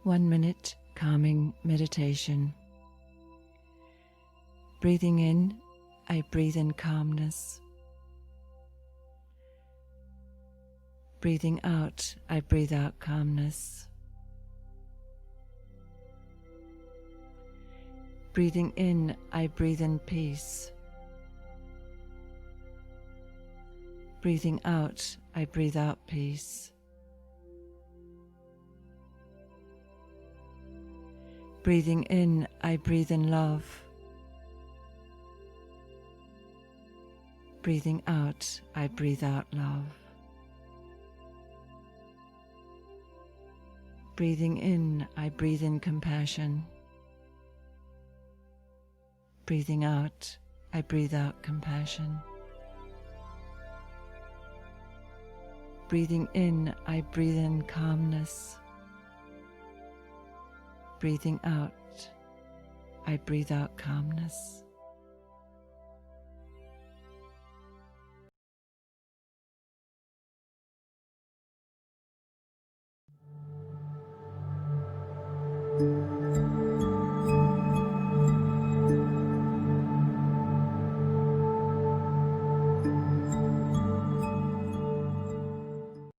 1-minute calming meditation. Breathing in, I breathe in calmness. Breathing out, I breathe out calmness. Breathing in, I breathe in peace. Breathing out, I breathe out peace. Breathing in, I breathe in love. Breathing out, I breathe out love. Breathing in, I breathe in compassion. Breathing out, I breathe out compassion. Breathing in, I breathe in calmness. Breathing out, I breathe out calmness.